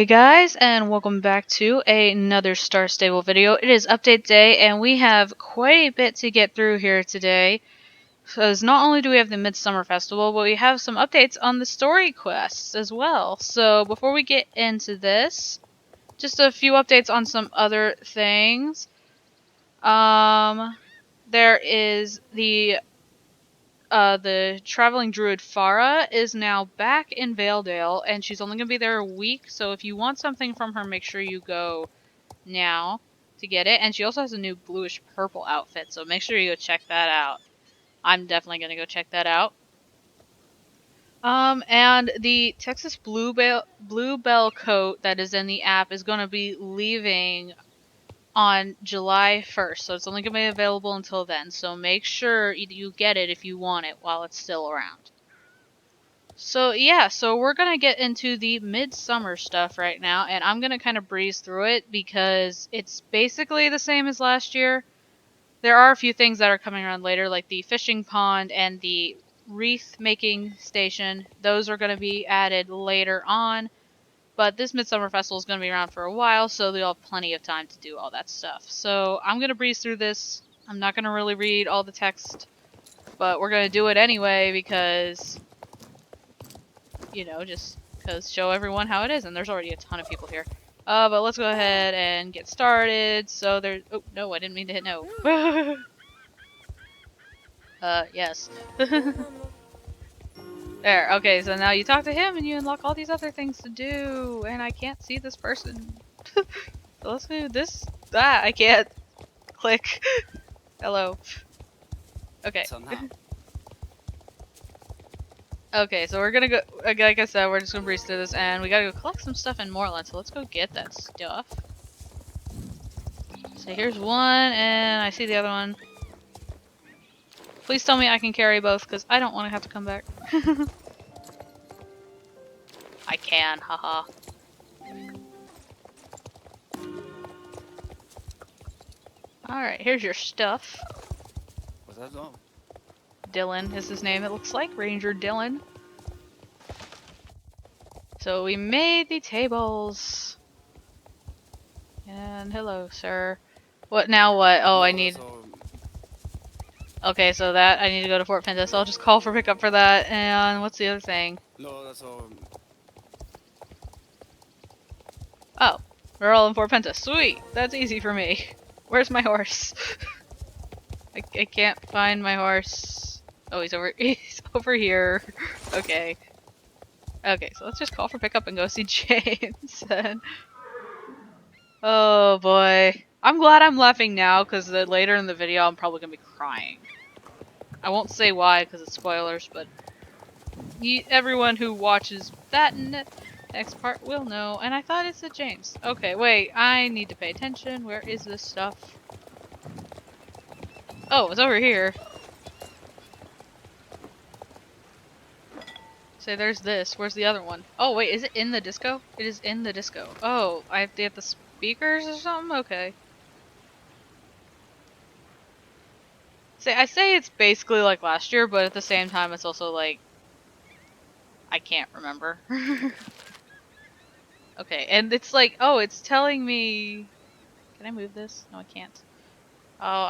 Hey guys, and welcome back to another Star Stable video. It is update day, and we have quite a bit to get through here today. Because not only do we have the Midsummer Festival, but we have some updates on the story quests as well. So before we get into this, just a few updates on some other things. There is the traveling druid Farah is now back in Valedale, and she's only going to be there a week, so if you want something from her, make sure you go now to get it. And she also has a new bluish purple outfit, so make sure you go check that out. I'm definitely going to go check that out. And the Texas Bluebell coat that is in the app is going to be leaving on July 1st, so it's only going to be available until then, so make sure you get it if you want it while it's still around. So yeah, so we're going to get into the Midsummer stuff right now, and I'm going to kind of breeze through it because it's basically the same as last year. There are a few things that are coming around later, like the fishing pond and the wreath making station. Those are going to be added later on. But this Midsummer Festival is going to be around for a while, so they'll have plenty of time to do all that stuff. So I'm going to breeze through this. I'm not going to really read all the text, but we're going to do it anyway because, you know, just because show everyone how it is. And there's already a ton of people here. But let's go ahead and get started. So there's... Oh, no, I didn't mean to hit no. Yes. There, okay, so now you talk to him and you unlock all these other things to do, and I can't see this person. So let's do this. I can't. Click. Hello. Okay. Okay, so we're gonna go, like I said, we're just gonna breeze through this, and we gotta go collect some stuff in Moreland, so let's go get that stuff. So here's one, and I see the other one. Please tell me I can carry both, because I don't want to have to come back. I can, haha. Alright, here's your stuff. What's that on? Dylan is his name, it looks like. Ranger Dylan. So we made the tables. And hello, sir. What now what? Oh, I need... Okay, so that, I need to go to Fort Pinta, so I'll just call for pickup for that. And what's the other thing? No, that's all. Oh, we're all in Fort Pinta. Sweet! That's easy for me. Where's my horse? I can't find my horse. Oh, he's over here. Okay. Okay, so let's just call for pickup and go see James. Oh boy. I'm glad I'm laughing now, because later in the video I'm probably gonna be crying. I won't say why, because it's spoilers, but everyone who watches that next part will know. And I thought it said James. Okay, wait, I need to pay attention. Where is this stuff? Oh, it's over here. So there's this. Where's the other one? Oh, wait, is it in the disco? It is in the disco. Oh, I have to get the speakers or something? Okay. I say it's basically like last year, but at the same time it's also like... I can't remember. Okay, and it's like, oh, it's telling me... Can I move this? No, I can't. Oh,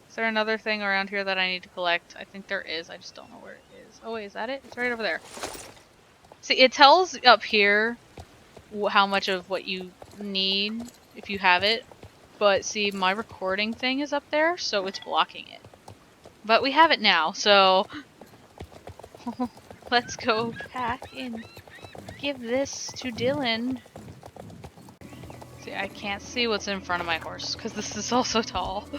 is there another thing around here that I need to collect? I think there is, I just don't know where it is. Oh wait, is that it? It's right over there. See, it tells up here how much of what you need if you have it, but see, my recording thing is up there, so it's blocking it. But we have it now, so let's go back and give this to Dylan. See, I can't see what's in front of my horse because this is also tall.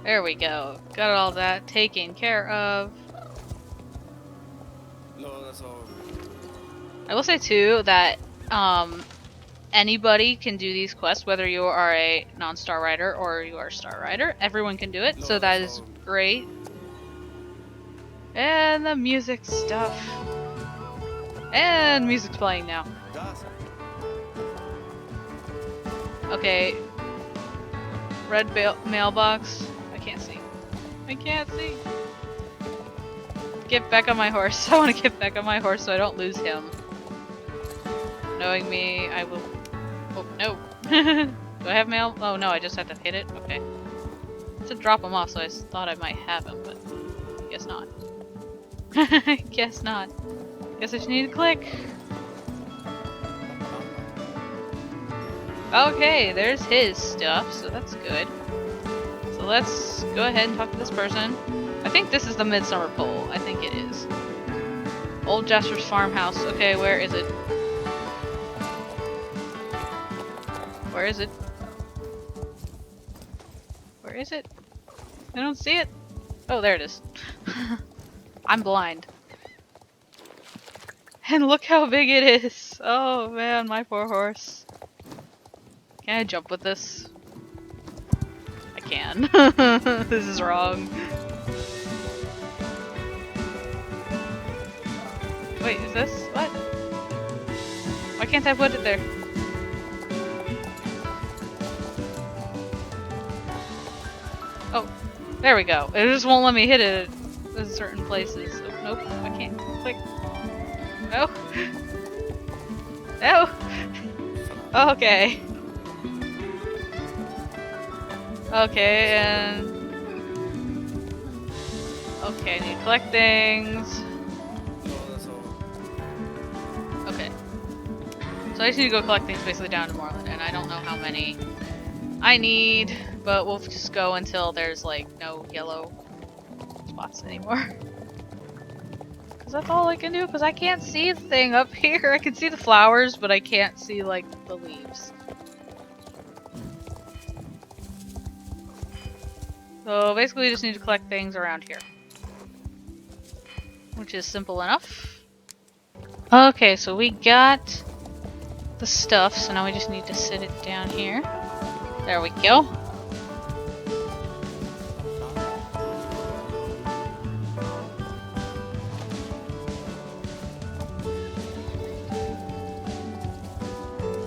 There we go. Got all that taken care of. No, that's all. I will say too that anybody can do these quests, whether you are a non-star rider or you are a star rider. Everyone can do it, No, so that is great. And the music stuff. And music's playing now. Okay. Red mailbox. I can't see. I can't see. get back on my horse. I want to get back on my horse so I don't lose him. Knowing me, I will... Oh, no. Do I have mail? Oh, no, I just have to hit it? Okay. It's to drop him off, so I thought I might have him, but guess not. Guess not. Guess I just need to click. Okay, there's his stuff, so that's good. So let's go ahead and talk to this person. I think this is the Midsummer pole. I think it is. Old Jasper's farmhouse. Okay, where is it? Where is it? Where is it? I don't see it. Oh, there it is. I'm blind. And look how big it is. Oh man, my poor horse. Can I jump with this? I can. This is wrong. Wait, is this? What? Why can't I put it there? Oh, there we go. It just won't let me hit it in certain places. Oh, nope, I can't click. No. No. Okay. Okay, and... Okay, I need to collect things. Okay. So I just need to go collect things basically down to Moreland, and I don't know how many I need, but we'll just go until there's like no yellow spots anymore. Cause that's all I can do, cause I can't see the thing up here. I can see the flowers, but I can't see like the leaves. So basically we just need to collect things around here. Which is simple enough. Okay, so we got the stuff, so now we just need to sit it down here. There we go.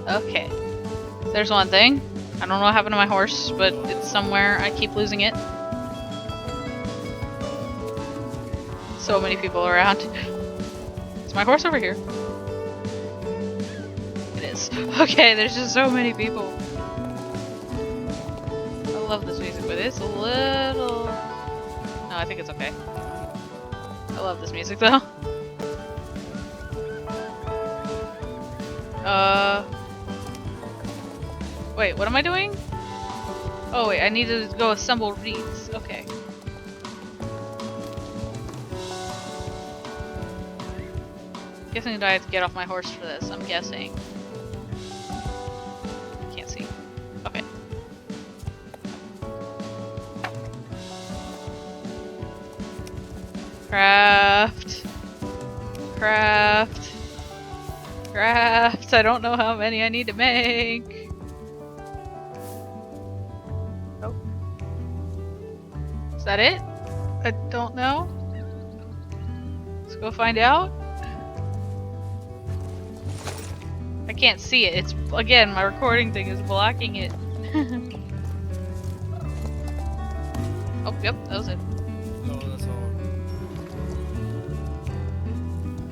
Okay. There's one thing. I don't know what happened to my horse, but it's somewhere. I keep losing it. So many people around. Is my horse over here? It is. Okay, there's just so many people. I love this music, but it's a little... No, I think it's okay. I love this music, though. Wait, what am I doing? Oh wait, I need to go assemble reeds. Okay. Guessing I have to get off my horse for this, I'm guessing. Can't see. Okay. Craft. Craft. Craft. I don't know how many I need to make. Oh. Is that it? I don't know. Let's go find out. I can't see it. It's, again, my recording thing is blocking it. Oh, yep, that was it. No, that's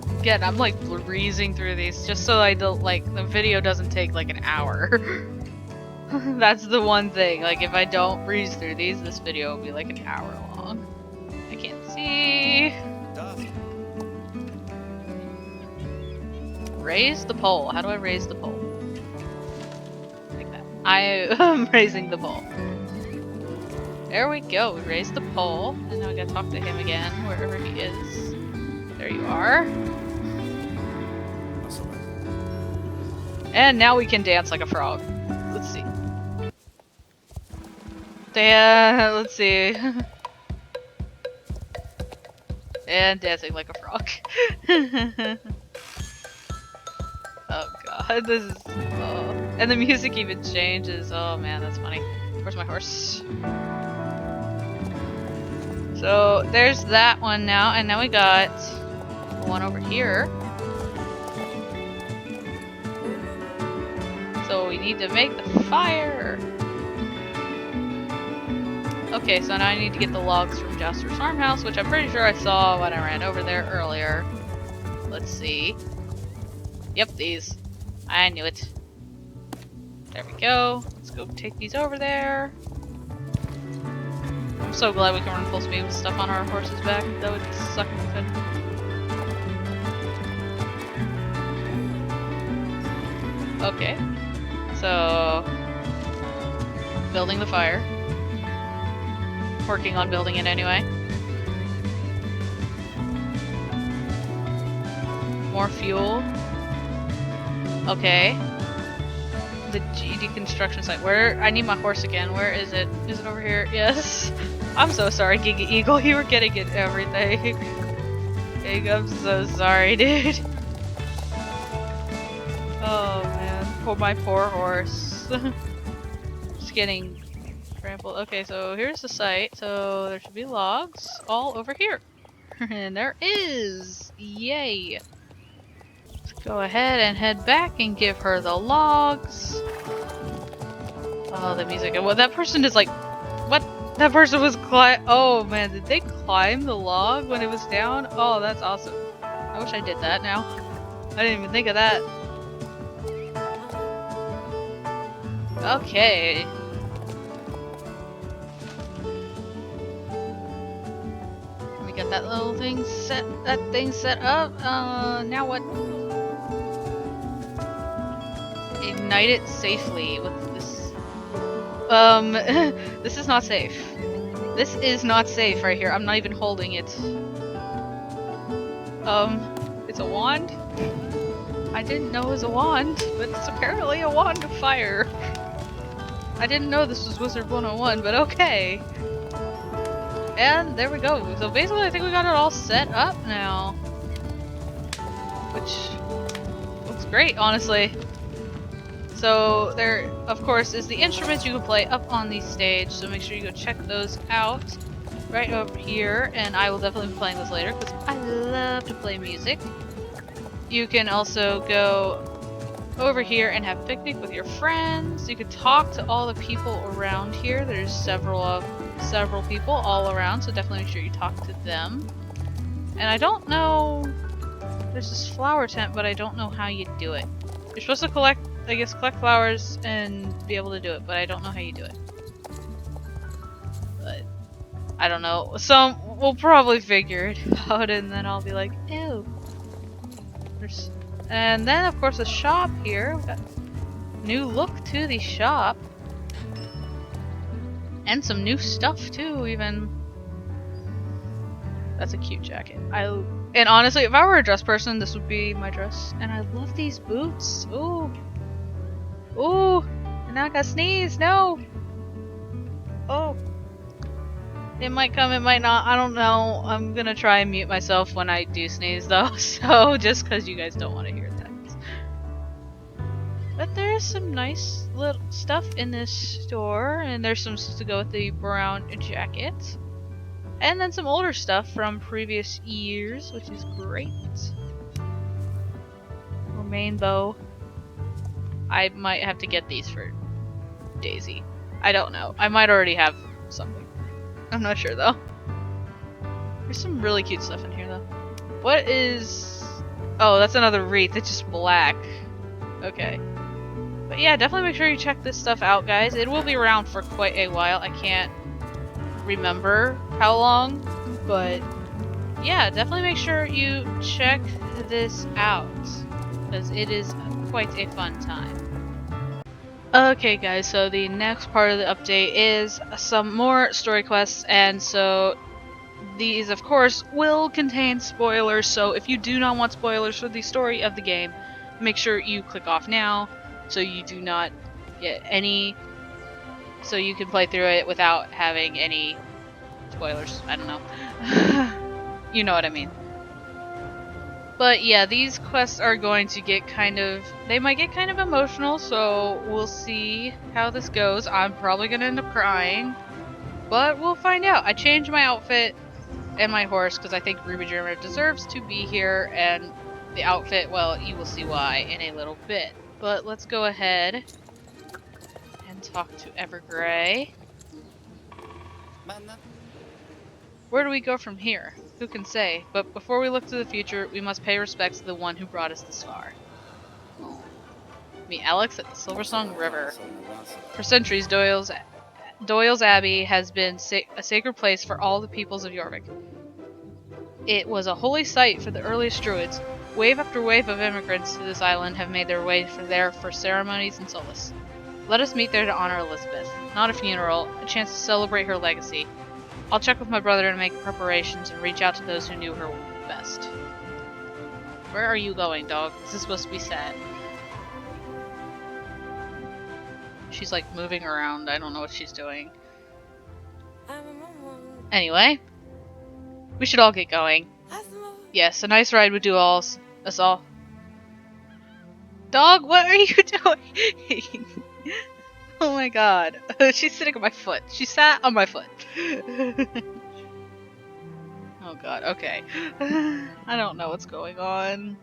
all. Again, I'm like breezing through these just so I don't, like, the video doesn't take like an hour. That's the one thing. Like, if I don't breeze through these, this video will be like an hour long. I can't see. Raise the pole. How do I raise the pole? Like that. I am raising the pole. There we go. We raised the pole. And now we gotta talk to him again, wherever he is. There you are. And now we can dance like a frog. Let's see. Let's see. And dancing like a frog. Oh god, this is... Oh. And the music even changes. Oh man, that's funny. Where's my horse? So, there's that one now, and now we got one over here. So we need to make the fire. Okay, so now I need to get the logs from Jasper's farmhouse, which I'm pretty sure I saw when I ran over there earlier. Let's see. Yep, these. I knew it. There we go. Let's go take these over there. I'm so glad we can run full speed with stuff on our horse's back. That would suck if we couldn't. Okay. So, building the fire. Working on building it anyway. More fuel. Okay. The deconstruction site. Where? I need my horse again. Where is it? Is it over here? Yes. I'm so sorry, Giga Eagle. You were getting it everything. I'm so sorry, dude. Oh man. Poor my poor horse. Just getting trampled. Okay, so here's the site. So there should be logs all over here. And there is! Yay! Let's go ahead and head back and give her the logs. Oh, the music. Well, that person is like... What? That person was oh man, did they climb the log when it was down? Oh, that's awesome. I wish I did that now. I didn't even think of that. Okay. We got that little thing set, up. Now what? Ignite it safely with this. This is not safe. This is not safe right here. I'm not even holding it. It's a wand? I didn't know it was a wand, but it's apparently a wand of fire. I didn't know this was Wizard 101, but okay. And there we go. So basically I think we got it all set up now. Which looks great, honestly. So there, of course, is the instruments you can play up on the stage, so make sure you go check those out right over here, and I will definitely be playing those later, because I love to play music. You can also go over here and have a picnic with your friends. You can talk to all the people around here. There's several people all around, so definitely make sure you talk to them. And I don't know, there's this flower tent, but I don't know how you do it. You're supposed to collect flowers and be able to do it, but I don't know how you do it. But I don't know. We'll probably figure it out, and then I'll be like, ew. And then, of course, the shop here. We got new look to the shop. And some new stuff, too, even. That's a cute jacket. And honestly, if I were a dress person, this would be my dress. And I love these boots. Ooh. Ooh. And now I gotta sneeze. No. Oh. It might come, it might not. I don't know. I'm gonna try and mute myself when I do sneeze, though. So, just because you guys don't want to hear that. But there's some nice little stuff in this store. And there's some to go with the brown jacket. And then some older stuff from previous years, which is great. Rainbow. I might have to get these for Daisy. I don't know. I might already have something. I'm not sure though. There's some really cute stuff in here though. What is... Oh, that's another wreath. It's just black. Okay. But yeah, definitely make sure you check this stuff out, guys. It will be around for quite a while. I can't remember how long, but yeah, definitely make sure you check this out, because it is quite a fun time. Okay guys, so the next part of the update is some more story quests, and so these of course will contain spoilers, so if you do not want spoilers for the story of the game, make sure you click off now so you do not get any, so you can play through it without having any spoilers. I don't know. You know what I mean. But yeah, these quests are going to get they might get kind of emotional, so we'll see how this goes. I'm probably gonna end up crying, but we'll find out. I changed my outfit and my horse because I think Ruby Dreamer deserves to be here, and the outfit, well, you will see why in a little bit. But let's go ahead and talk to Evergrey. Man, Where do we go from here? Who can say? But before we look to the future, we must pay respects to the one who brought us this far. Oh. Meet Alex at the Silversong River. For centuries, Doyle's Abbey has been a sacred place for all the peoples of Jorvik. It was a holy site for the earliest druids. Wave after wave of immigrants to this island have made their way for ceremonies and solace. Let us meet there to honor Elizabeth. Not a funeral, a chance to celebrate her legacy. I'll check with my brother to make preparations and reach out to those who knew her best. Where are you going, dog? This is supposed to be sad. She's like moving around. I don't know what she's doing. Anyway, we should all get going. Yes, a nice ride would do us all. Dog, what are you doing? Oh my god. She's sitting on my foot. She sat on my foot. Oh god, okay. I don't know what's going on.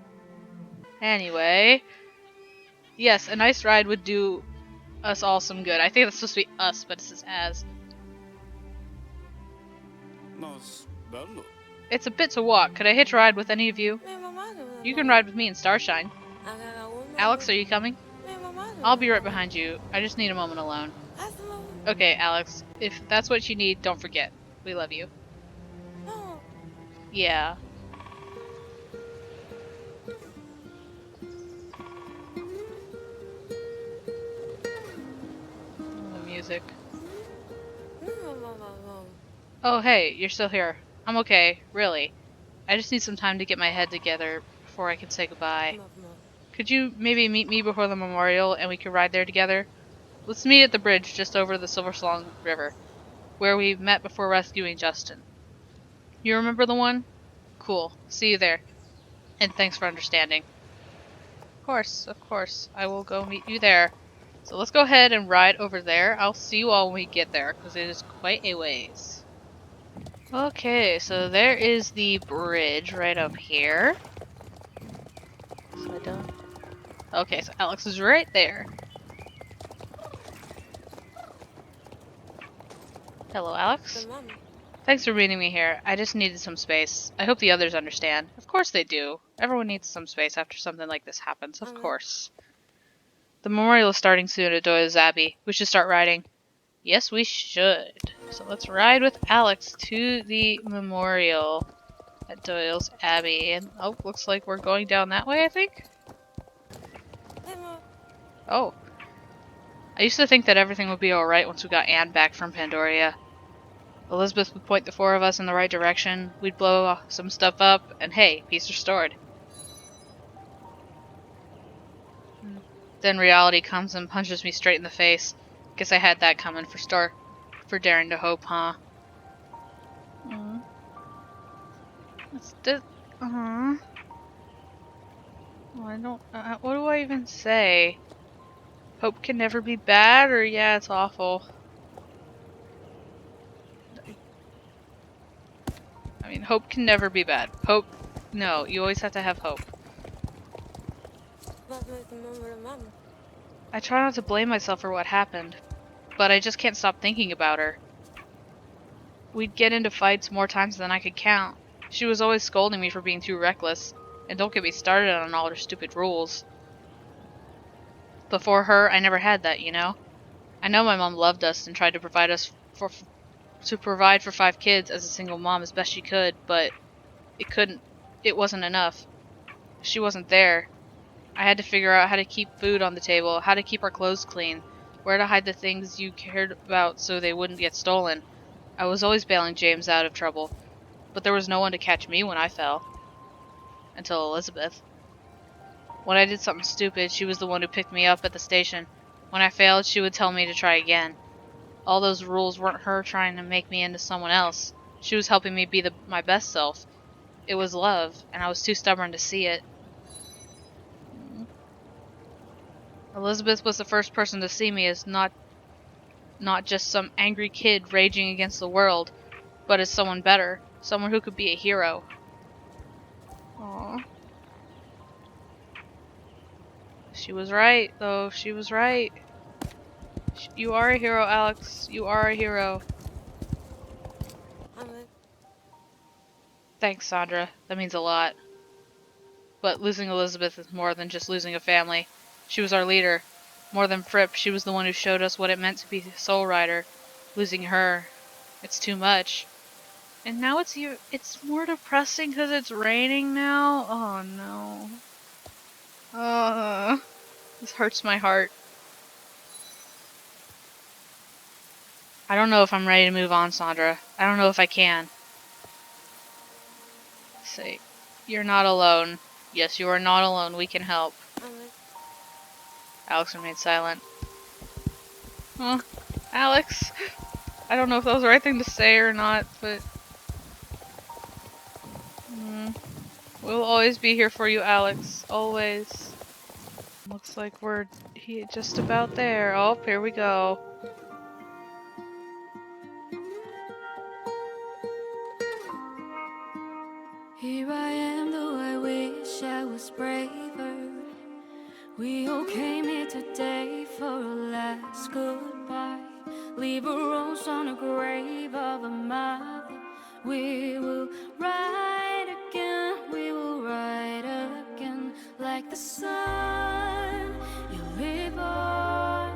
Anyway. Yes, a nice ride would do us all some good. I think that's supposed to be us, but it says as. It's a bit to walk. Could I hitch a ride with any of you? You can ride with me in Starshine. Alex, are you coming? I'll be right behind you. I just need a moment alone. Okay, Alex. If that's what you need, don't forget. We love you. Yeah. The music. Oh, hey, you're still here. I'm okay, really. I just need some time to get my head together before I can say goodbye. Could you maybe meet me before the memorial and we could ride there together? Let's meet at the bridge just over the Silversong River, where we met before rescuing Justin. You remember the one? Cool. See you there. And thanks for understanding. Of course. I will go meet you there. So let's go ahead and ride over there. I'll see you all when we get there, because it is quite a ways. Okay, so there is the bridge right up here. Okay, so Alex is right there. Hello, Alex. Thanks for meeting me here. I just needed some space. I hope the others understand. Of course they do. Everyone needs some space after something like this happens, of course. The memorial is starting soon at Doyle's Abbey. We should start riding. Yes, we should. So let's ride with Alex to the memorial at Doyle's Abbey. And oh, looks like we're going down that way, I think? Oh. I used to think that everything would be alright once we got Anne back from Pandoria. Elizabeth would point the four of us in the right direction, we'd blow some stuff up, and hey, peace restored. Then reality comes and punches me straight in the face. Guess I had that coming for daring to hope, huh? Oh, I don't. What do I even say? Hope can never be bad, or yeah, it's awful. I mean, hope can never be bad. Hope, no, you always have to have hope. I try not to blame myself for what happened, but I just can't stop thinking about her. We'd get into fights more times than I could count. She was always scolding me for being too reckless, and don't get me started on all her stupid rules. Before her, I never had that, you know? I know my mom loved us and tried to provide for 5 kids as a single mom as best she could, but it wasn't enough. She wasn't there. I had to figure out how to keep food on the table, how to keep our clothes clean, where to hide the things you cared about so they wouldn't get stolen. I was always bailing James out of trouble, but there was no one to catch me when I fell. Until Elizabeth. When I did something stupid, she was the one who picked me up at the station. When I failed, she would tell me to try again. All those rules weren't her trying to make me into someone else. She was helping me be my best self. It was love, and I was too stubborn to see it. Elizabeth was the first person to see me as not just some angry kid raging against the world, but as someone better, someone who could be a hero. Aww. She was right, though. She was right. You are a hero, Alex. You are a hero. Thanks, Sandra. That means a lot. But losing Elizabeth is more than just losing a family. She was our leader. More than Fripp, she was the one who showed us what it meant to be a soul rider. Losing her, it's too much. And now it's more depressing because it's raining now. Oh no. This hurts my heart. I don't know if I'm ready to move on, Sandra. I don't know if I can. Say, you're not alone. Yes, you are not alone. We can help. Alex remained silent. Huh? Alex? I don't know if that was the right thing to say or not, but... we'll always be here for you, Alex. Always. Looks like we're just about there. Oh, here we go. Here I am, though I wish I was braver. We all came here today for a last goodbye. Leave a rose on a grave of a mother. We will ride again, we will ride again. Like the sun, you live on,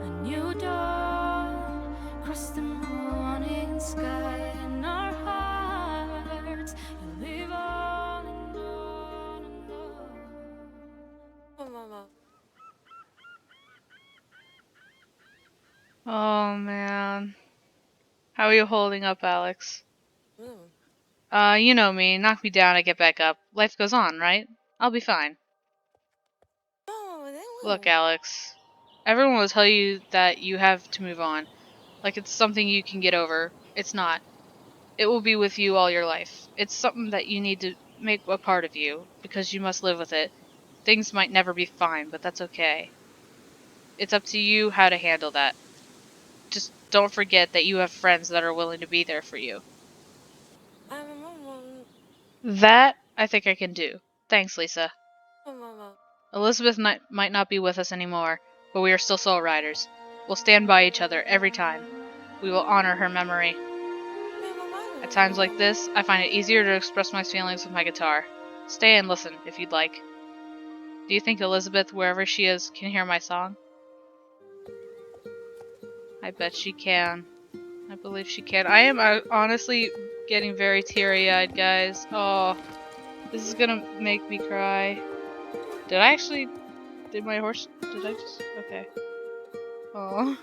a new dawn. Cross the morning sky in our hearts. You live on and on and on. Mama. Oh, man. How are you holding up, Alex? You know me. Knock me down, I get back up. Life goes on, right? I'll be fine. Look, Alex. Everyone will tell you that you have to move on. Like it's something you can get over. It's not. It will be with you all your life. It's something that you need to make a part of you, because you must live with it. Things might never be fine, but that's okay. It's up to you how to handle that. Just don't forget that you have friends that are willing to be there for you. That, I think I can do. Thanks, Lisa. Elizabeth might not be with us anymore, but we are still Soul Riders. We'll stand by each other every time. We will honor her memory. At times like this, I find it easier to express my feelings with my guitar. Stay and listen, if you'd like. Do you think Elizabeth, wherever she is, can hear my song? I bet she can. I believe she can. I am honestly getting very teary-eyed, guys. Oh, this is gonna make me cry. Did I actually... Did my horse... Did I just... Okay. Oh.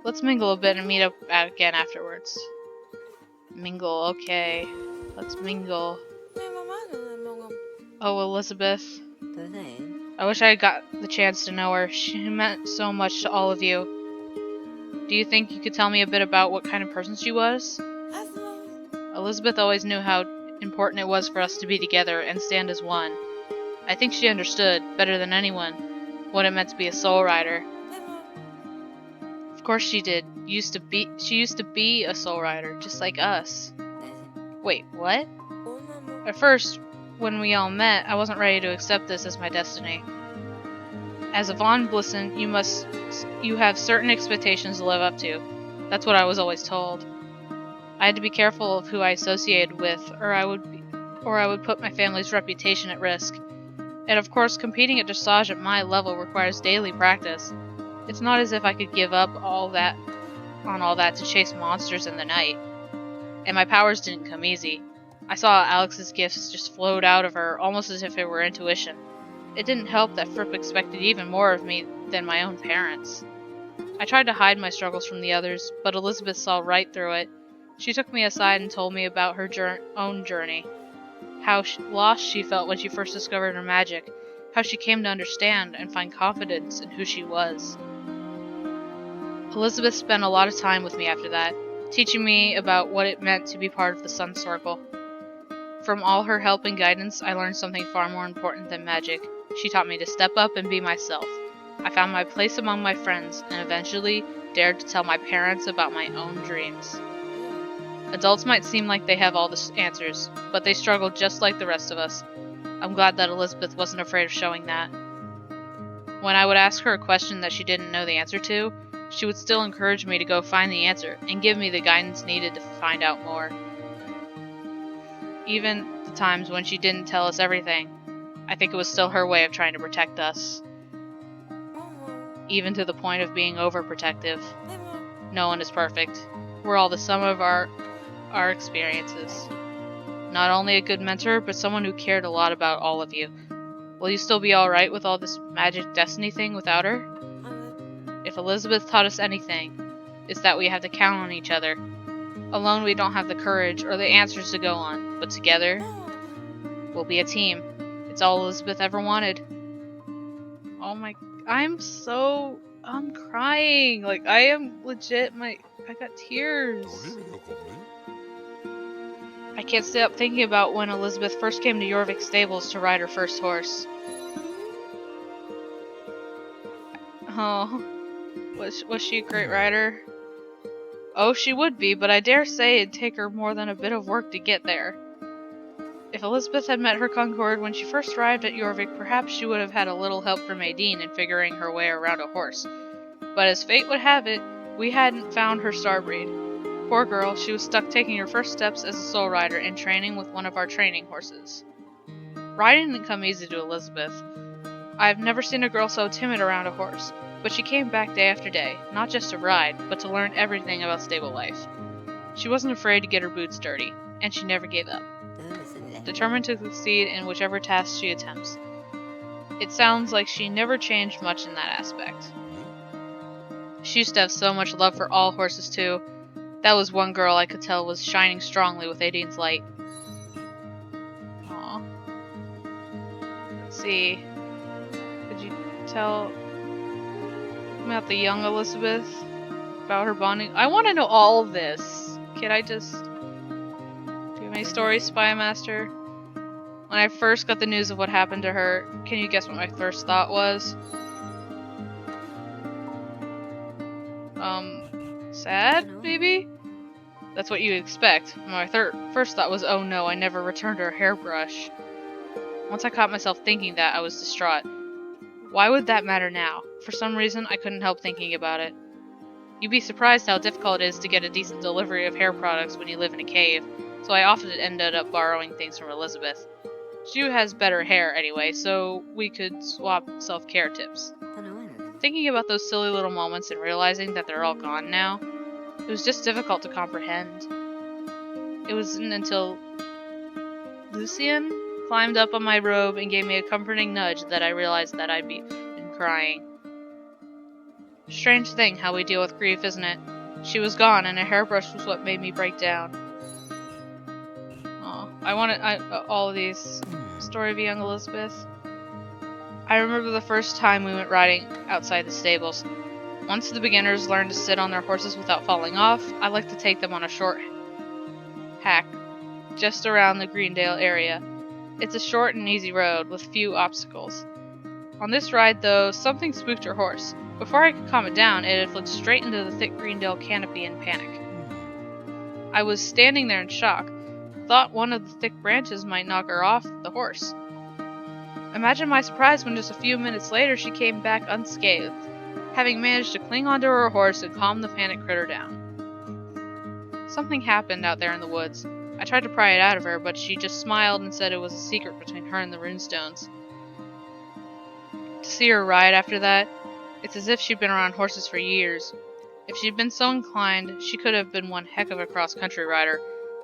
Let's mingle a bit and meet up again afterwards. Mingle, okay. Let's mingle. Oh, Elizabeth. I wish I had got the chance to know her. She meant so much to all of you. Do you think you could tell me a bit about what kind of person she was? Elizabeth always knew how important it was for us to be together and stand as one. I think she understood, better than anyone, what it meant to be a soul rider. Of course she did. She used to be a soul rider, just like us. Wait, what? At first, when we all met, I wasn't ready to accept this as my destiny. As a Von Blissen, you have certain expectations to live up to. That's what I was always told. I had to be careful of who I associated with, or I would put my family's reputation at risk. And of course, competing at dressage at my level requires daily practice. It's not as if I could give up all that to chase monsters in the night. And my powers didn't come easy. I saw Alex's gifts just float out of her, almost as if it were intuition. It didn't help that Fripp expected even more of me than my own parents. I tried to hide my struggles from the others, but Elizabeth saw right through it. She took me aside and told me about her own journey. How lost she felt when she first discovered her magic. How she came to understand and find confidence in who she was. Elizabeth spent a lot of time with me after that, teaching me about what it meant to be part of the Sun Circle. From all her help and guidance, I learned something far more important than magic. She taught me to step up and be myself. I found my place among my friends, and eventually dared to tell my parents about my own dreams. Adults might seem like they have all the answers, but they struggle just like the rest of us. I'm glad that Elizabeth wasn't afraid of showing that. When I would ask her a question that she didn't know the answer to, she would still encourage me to go find the answer and give me the guidance needed to find out more. Even the times when she didn't tell us everything, I think it was still her way of trying to protect us. Even to the point of being overprotective. No one is perfect. We're all the sum of our experiences. Not only a good mentor, but someone who cared a lot about all of you. Will you still be alright with all this magic destiny thing without her? If Elizabeth taught us anything, it's that we have to count on each other. Alone we don't have the courage or the answers to go on, but together, we'll be a team. It's all Elizabeth ever wanted. Oh my, I'm crying. Like, I am legit, I got tears. I can't stop thinking about when Elizabeth first came to Jorvik stables to ride her first horse. Oh, was she a great rider? Oh, she would be, but I dare say it'd take her more than a bit of work to get there. If Elizabeth had met her Concord when she first arrived at Jorvik, perhaps she would have had a little help from Aideen in figuring her way around a horse. But as fate would have it, we hadn't found her starbreed. Poor girl, she was stuck taking her first steps as a soul rider in training with one of our training horses. Riding didn't come easy to Elizabeth. I've never seen a girl so timid around a horse, but she came back day after day, not just to ride, but to learn everything about stable life. She wasn't afraid to get her boots dirty, and she never gave up. Determined to succeed in whichever task she attempts. It sounds like she never changed much in that aspect. She used to have so much love for all horses too. That was one girl I could tell was shining strongly with Aideen's light. Aww. Let's see. Could you tell about the young Elizabeth? About her bonding? I want to know all of this. Can I just... Do you have any stories, Spy Master? When I first got the news of what happened to her, can you guess what my first thought was? Sad, maybe? That's what you expect. My first thought was, oh no, I never returned her hairbrush. Once I caught myself thinking that, I was distraught. Why would that matter now? For some reason, I couldn't help thinking about it. You'd be surprised how difficult it is to get a decent delivery of hair products when you live in a cave, so I often ended up borrowing things from Elizabeth. She has better hair anyway, so we could swap self-care tips. Thinking about those silly little moments and realizing that they're all gone now, it was just difficult to comprehend. It wasn't until Lucian climbed up on my robe and gave me a comforting nudge that I realized that I'd been crying. Strange thing how we deal with grief, isn't it? She was gone, and a hairbrush was what made me break down. Oh, I wanted all of these. Story of young Elizabeth. I remember the first time we went riding outside the stables. Once the beginners learn to sit on their horses without falling off, I like to take them on a short hack just around the Greendale area. It's a short and easy road with few obstacles. On this ride, though, something spooked her horse. Before I could calm it down, it had flipped straight into the thick Greendale canopy in panic. I was standing there in shock, thought one of the thick branches might knock her off the horse. Imagine my surprise when just a few minutes later she came back unscathed, having managed to cling onto her horse and calm the panicked critter down. Something happened out there in the woods. I tried to pry it out of her, but she just smiled and said it was a secret between her and the runestones. To see her ride after that, it's as if she'd been around horses for years. If she'd been so inclined, she could have been one heck of a cross-country rider,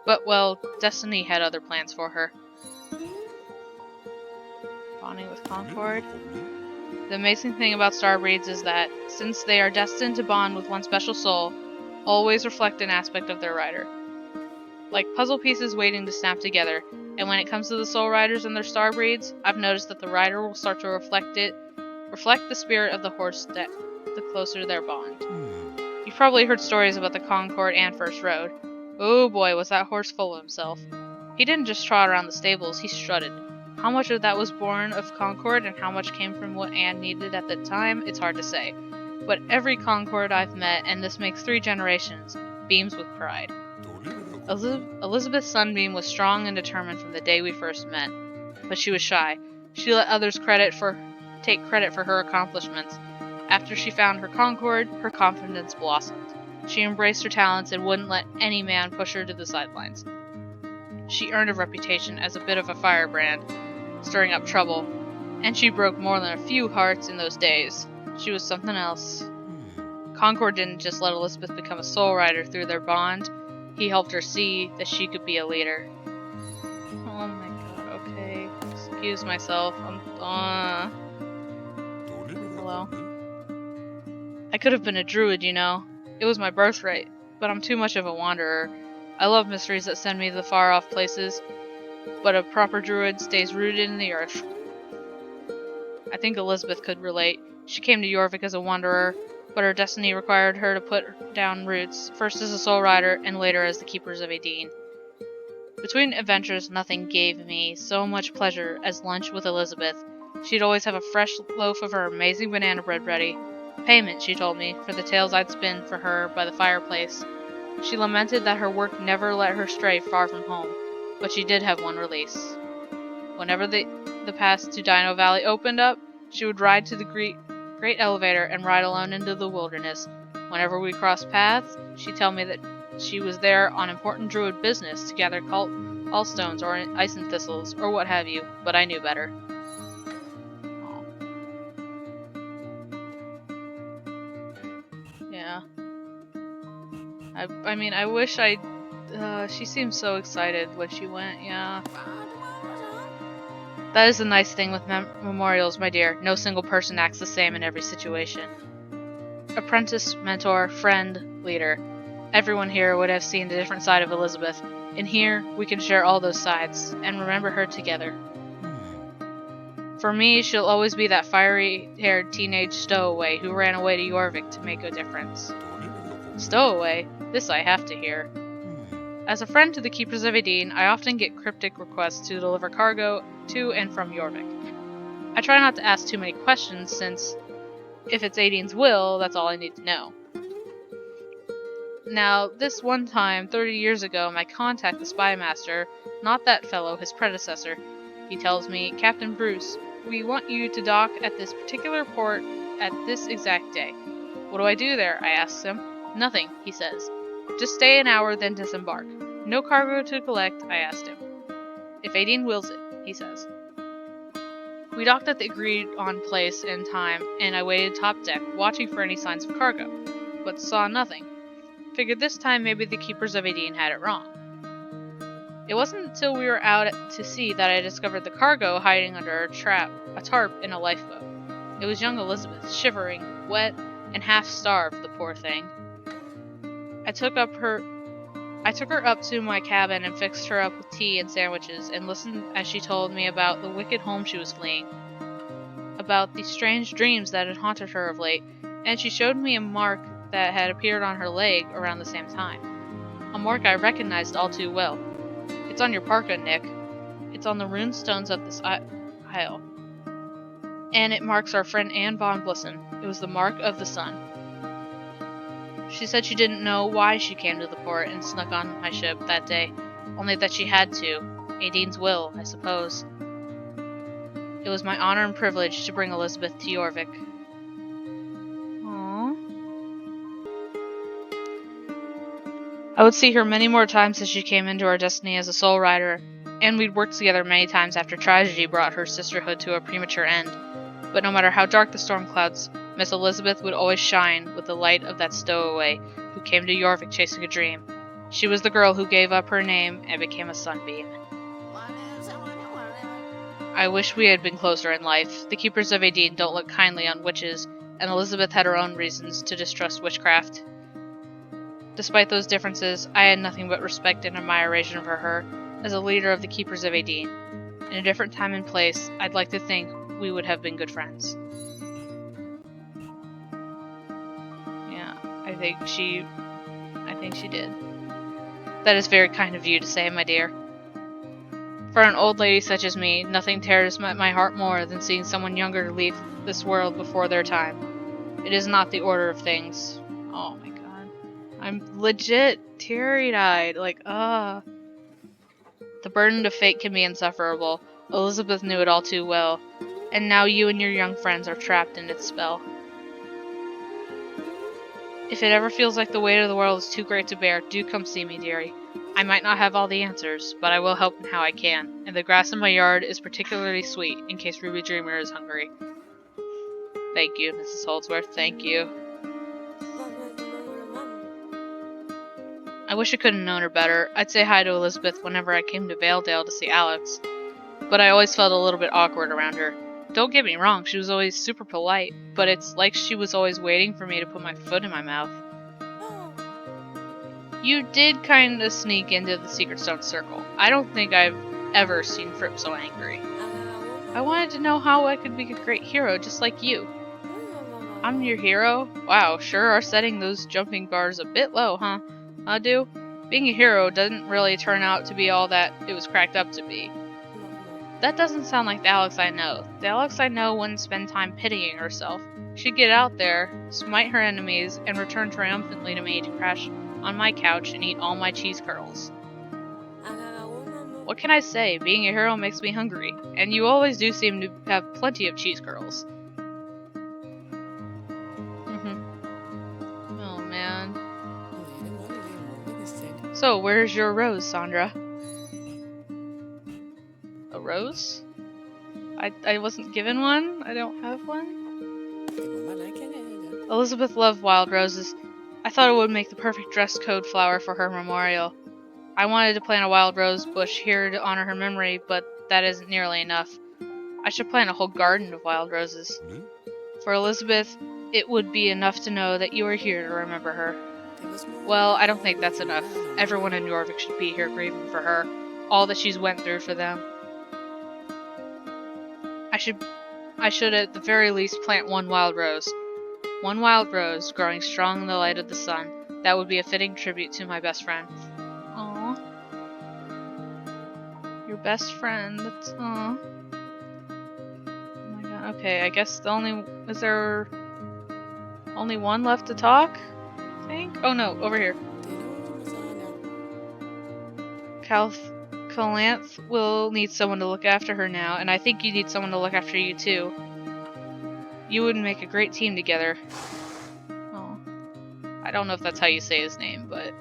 but, well, destiny had other plans for her. Bonding with Concord. The amazing thing about starbreeds is that, since they are destined to bond with one special soul, always reflect an aspect of their rider. Like puzzle pieces waiting to snap together, and when it comes to the soul riders and their starbreeds, I've noticed that the rider will start to reflect the spirit of the horse the closer their bond. You've probably heard stories about the Concord and First Road. Oh boy, was that horse full of himself. He didn't just trot around the stables, he strutted. How much of that was born of Concord and how much came from what Anne needed at the time, it's hard to say. But every Concord I've met, and this makes 3 generations, beams with pride. Elizabeth Sunbeam was strong and determined from the day we first met, but she was shy. She let others take credit for her accomplishments. After she found her Concord, her confidence blossomed. She embraced her talents and wouldn't let any man push her to the sidelines. she earned a reputation as a bit of a firebrand, stirring up trouble, and she broke more than a few hearts in those days. She was something else. Concord didn't just let Elizabeth become a soul rider through their bond, he helped her see that she could be a leader. Oh my god, okay. Excuse myself. Hello? I could have been a druid, you know. It was my birthright, but I'm too much of a wanderer. I love mysteries that send me to the far-off places, but a proper druid stays rooted in the earth. I think Elizabeth could relate. She came to Jorvik as a wanderer, but her destiny required her to put down roots, first as a soul rider and later as the Keepers of Aideen. Between adventures, nothing gave me so much pleasure as lunch with Elizabeth. She'd always have a fresh loaf of her amazing banana bread ready. Payment, she told me, for the tales I'd spin for her by the fireplace. She lamented that her work never let her stray far from home, but she did have one release. Whenever the path to Dino Valley opened up, she would ride to the great elevator and ride alone into the wilderness. Whenever we crossed paths, she'd tell me that she was there on important druid business to gather allstones or icen thistles or what have you, but I knew better. Oh. Yeah. I mean, I wish she seemed so excited when she went, yeah. That is the nice thing with memorials, my dear. No single person acts the same in every situation. Apprentice, mentor, friend, leader. Everyone here would have seen a different side of Elizabeth, and here we can share all those sides and remember her together. For me, she'll always be that fiery-haired teenage stowaway who ran away to Jorvik to make a difference. Stowaway? This I have to hear. As a friend to the Keepers of Aideen, I often get cryptic requests to deliver cargo to and from Jorvik. I try not to ask too many questions, since if it's Aideen's will, that's all I need to know. Now, this one time, 30 years ago, my contact, the spy master, not that fellow, his predecessor, he tells me, Captain Bruce, we want you to dock at this particular port at this exact day. What do I do there? I asked him. Nothing, he says. Just stay an hour, then disembark. No cargo to collect, I asked him. If Aideen wills it, he says. We docked at the agreed-on place and time, and I waited top deck, watching for any signs of cargo, but saw nothing. Figured this time maybe the Keepers of Aideen had it wrong. It wasn't until we were out to sea that I discovered the cargo hiding under a tarp in a lifeboat. It was young Elizabeth, shivering, wet, and half-starved, the poor thing. I took her up to my cabin and fixed her up with tea and sandwiches, and listened as she told me about the wicked home she was fleeing, about the strange dreams that had haunted her of late, and she showed me a mark that had appeared on her leg around the same time. A mark I recognized all too well. It's on your parka, Nick. It's on the rune stones of this isle. And it marks our friend Anne von Blissen. It was the mark of the sun. She said she didn't know why she came to the port and snuck on my ship that day, only that she had to. Aideen's will, I suppose. It was my honor and privilege to bring Elizabeth to Jorvik. Aww. I would see her many more times as she came into our destiny as a soul rider, and we'd worked together many times after tragedy brought her sisterhood to a premature end. But no matter how dark the storm clouds, Miss Elizabeth would always shine with the light of that stowaway who came to Jorvik chasing a dream. She was the girl who gave up her name and became a sunbeam. I wish we had been closer in life. The Keepers of Aideen don't look kindly on witches, and Elizabeth had her own reasons to distrust witchcraft. Despite those differences, I had nothing but respect and admiration for her as a leader of the Keepers of Aideen. In a different time and place, I'd like to think we would have been good friends. Yeah, I think she did. That is very kind of you to say, my dear. For an old lady such as me, nothing tears my heart more than seeing someone younger leave this world before their time. It is not the order of things. Oh my god. I'm legit teary-eyed, The burden of fate can be insufferable. Elizabeth knew it all too well, and now you and your young friends are trapped in its spell. If it ever feels like the weight of the world is too great to bear, do come see me, dearie. I might not have all the answers, but I will help in how I can, and the grass in my yard is particularly sweet, in case Ruby Dreamer is hungry. Thank you, Mrs. Holdsworth, thank you. I wish I could have known her better. I'd say hi to Elizabeth whenever I came to Valedale to see Alex, but I always felt a little bit awkward around her. Don't get me wrong, she was always super polite, but it's like she was always waiting for me to put my foot in my mouth. You did kind of sneak into the Secret Stone Circle. I don't think I've ever seen Fripp so angry. I wanted to know how I could be a great hero just like you. I'm your hero? Wow, sure are setting those jumping bars a bit low, huh? Do? Being a hero doesn't really turn out to be all that it was cracked up to be. That doesn't sound like the Alex I know. The Alex I know wouldn't spend time pitying herself. She'd get out there, smite her enemies, and return triumphantly to me to crash on my couch and eat all my cheese curls. What can I say? Being a hero makes me hungry, and you always do seem to have plenty of cheese curls. Oh man. So, where's your rose, Sandra? A rose? I wasn't given one? I don't have one? Elizabeth loved wild roses. I thought it would make the perfect dress code flower for her memorial. I wanted to plant a wild rose bush here to honor her memory, but that isn't nearly enough. I should plant a whole garden of wild roses. For Elizabeth, it would be enough to know that you are here to remember her. Well, I don't think that's enough. Everyone in Jorvik should be here grieving for her. All that she's went through for them. I should at the very least plant one wild rose. One wild rose, growing strong in the light of the sun. That would be a fitting tribute to my best friend. Aww. Your best friend, that's aww. Oh my god, okay, I guess is there only one left to talk? I think? Oh no, over here. Calanth will need someone to look after her now, and I think you need someone to look after you too. You would make a great team together. Oh. I don't know if that's how you say his name, but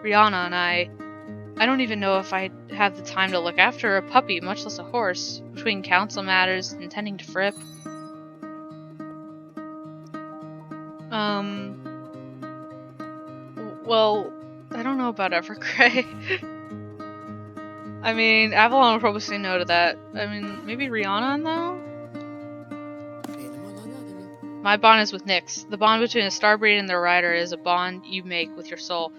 Rihanna and I don't even know if I'd have the time to look after a puppy, much less a horse, between council matters and tending to Fripp. Well, I don't know about Evergrey. I mean, Avalon would probably say no to that. I mean, maybe Rihanna, though? My bond is with Nyx. The bond between a starbreed and their rider is a bond you make with your soul.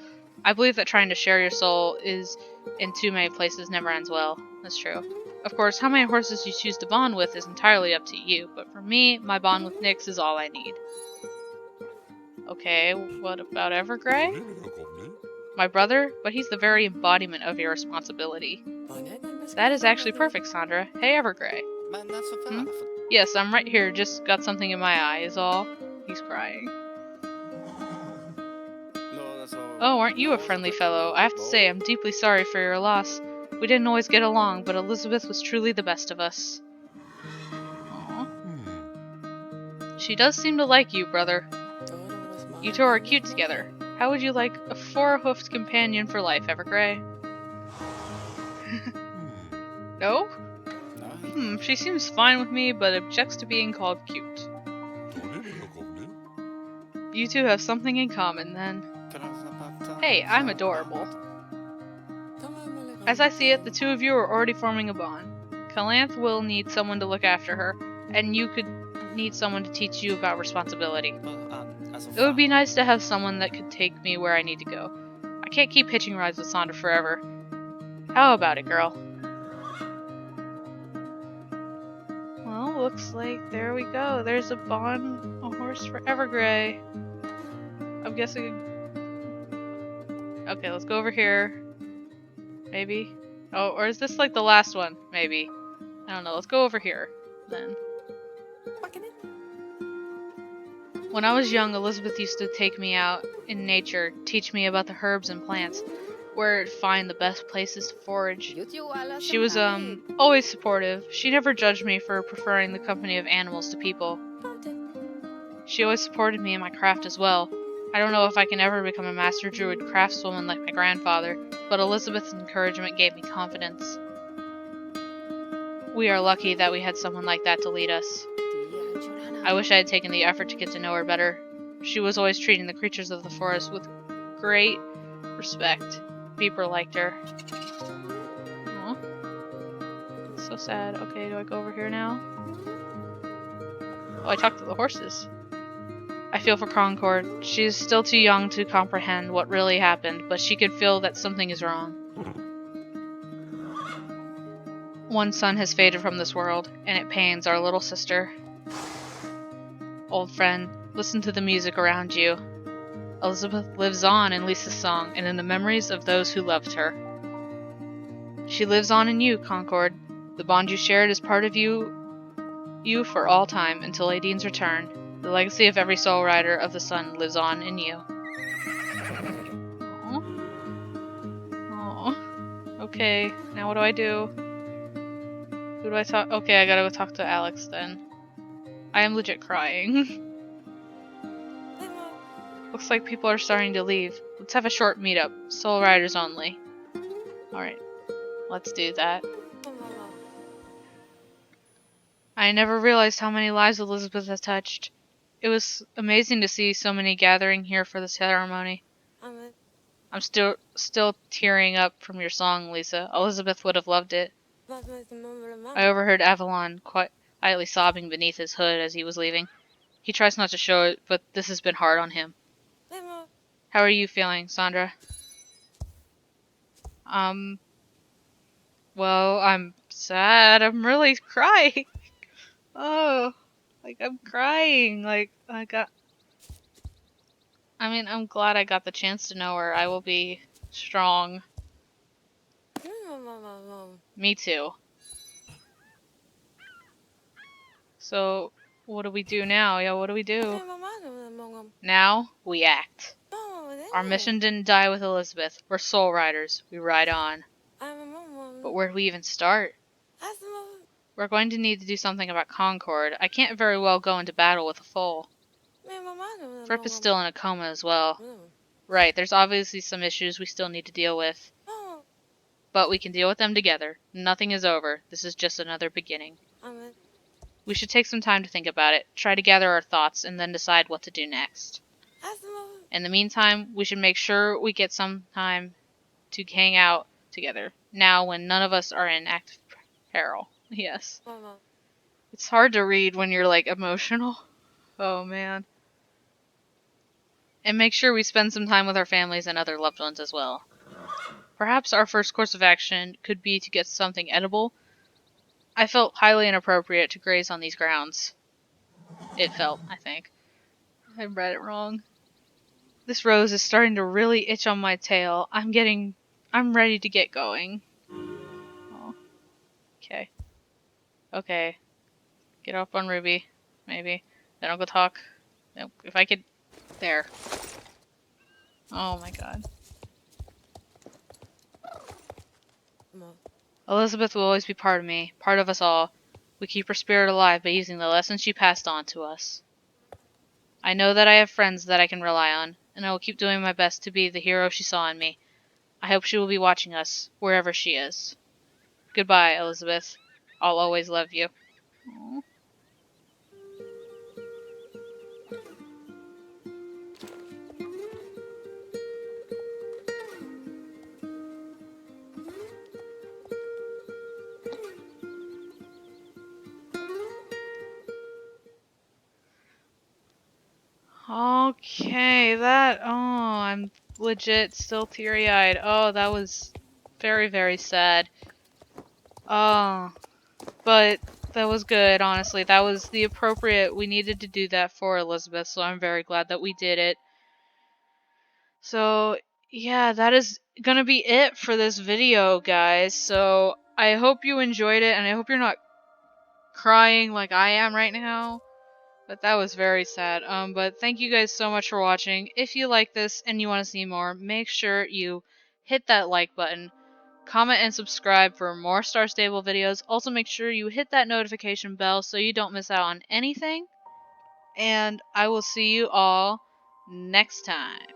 I believe that trying to share your soul is in too many places never ends well. That's true. Of course, how many horses you choose to bond with is entirely up to you, but for me, my bond with Nyx is all I need. Okay, what about Evergrey? My brother? But he's the very embodiment of irresponsibility. That is actually perfect, Sandra. Hey, Evergrey. Yes, I'm right here, just got something in my eye is all. He's crying. Oh, aren't you a friendly fellow? I have to say, I'm deeply sorry for your loss. We didn't always get along, but Elizabeth was truly the best of us. Aww. She does seem to like you, brother. You two are cute together. How would you like a four-hoofed companion for life, Evergrey? No? She seems fine with me, but objects to being called cute. You two have something in common, then. Hey, I'm adorable. As I see it, the two of you are already forming a bond. Calanth will need someone to look after her, and you could need someone to teach you about responsibility. It would be nice to have someone that could take me where I need to go. I can't keep hitching rides with Sandra forever. How about it, girl? Well, looks like there we go. There's a horse for Evergrey. I'm guessing... Okay, let's go over here. Maybe. Oh, or is this like the last one? Maybe. I don't know. Let's go over here, then. When I was young, Elizabeth used to take me out in nature, teach me about the herbs and plants, where to find the best places to forage. She was, always supportive. She never judged me for preferring the company of animals to people. She always supported me in my craft as well. I don't know if I can ever become a master druid craftswoman like my grandfather, but Elizabeth's encouragement gave me confidence. We are lucky that we had someone like that to lead us. I wish I had taken the effort to get to know her better. She was always treating the creatures of the forest with great respect. Beeper liked her. Aw. So sad. Okay, do I go over here now? Oh, I talked to the horses. I feel for Concord. She is still too young to comprehend what really happened, but she can feel that something is wrong. One son has faded from this world, and it pains our little sister. Old friend, listen to the music around you. Elizabeth lives on in Lisa's song and in the memories of those who loved her. She lives on in you, Concord. The bond you shared is part of you for all time until Aideen's return. The legacy of every soul rider of the sun lives on in you. Aww. Aww. Okay, now what do I do? Who do I talk? Okay, I gotta go talk to Alex then. I am legit crying. Looks like people are starting to leave. Let's have a short meetup. Soul riders only. Alright, let's do that. I never realized how many lives Elizabeth has touched. It was amazing to see so many gathering here for the ceremony. I'm still tearing up from your song, Lisa. Elizabeth would have loved it. I overheard Avalon quietly sobbing beneath his hood as he was leaving. He tries not to show it, but this has been hard on him. How are you feeling, Sandra? Well, I'm sad. I'm really crying. Oh, like I'm crying. I'm glad I got the chance to know her. I will be strong. Me too. So, what do we do now? Yeah, what do we do? Now, we act. Our mission didn't die with Elizabeth. We're soul riders. We ride on. But where do we even start? We're going to need to do something about Concord. I can't very well go into battle with a foal. Fripp is still in a coma as well. Right, there's obviously some issues we still need to deal with. But we can deal with them together. Nothing is over. This is just another beginning. We should take some time to think about it, try to gather our thoughts, and then decide what to do next. In the meantime, we should make sure we get some time to hang out together, now when none of us are in active peril. Yes. It's hard to read when you're, emotional. Oh, man. And make sure we spend some time with our families and other loved ones as well. Perhaps our first course of action could be to get something edible. I felt highly inappropriate to graze on these grounds. It felt, I think. I read it wrong. This rose is starting to really itch on my tail. I'm ready to get going. Oh. Okay. Okay. Get up on Ruby. Maybe. Then I'll go talk. Nope. If I could... There. Oh my god. Elizabeth will always be part of me. Part of us all. We keep her spirit alive by using the lessons she passed on to us. I know that I have friends that I can rely on, and I will keep doing my best to be the hero she saw in me. I hope she will be watching us, wherever she is. Goodbye, Elizabeth. I'll always love you. Aww. Okay, I'm legit still teary-eyed. Oh, that was very, very sad. Oh, but that was good, honestly. That was we needed to do that for Elizabeth, so I'm very glad that we did it. So, yeah, that is gonna be it for this video, guys. So, I hope you enjoyed it, and I hope you're not crying like I am right now. But that was very sad. But thank you guys so much for watching. If you like this and you want to see more, make sure you hit that like button, comment and subscribe for more Star Stable videos. Also make sure you hit that notification bell so you don't miss out on anything. And I will see you all next time.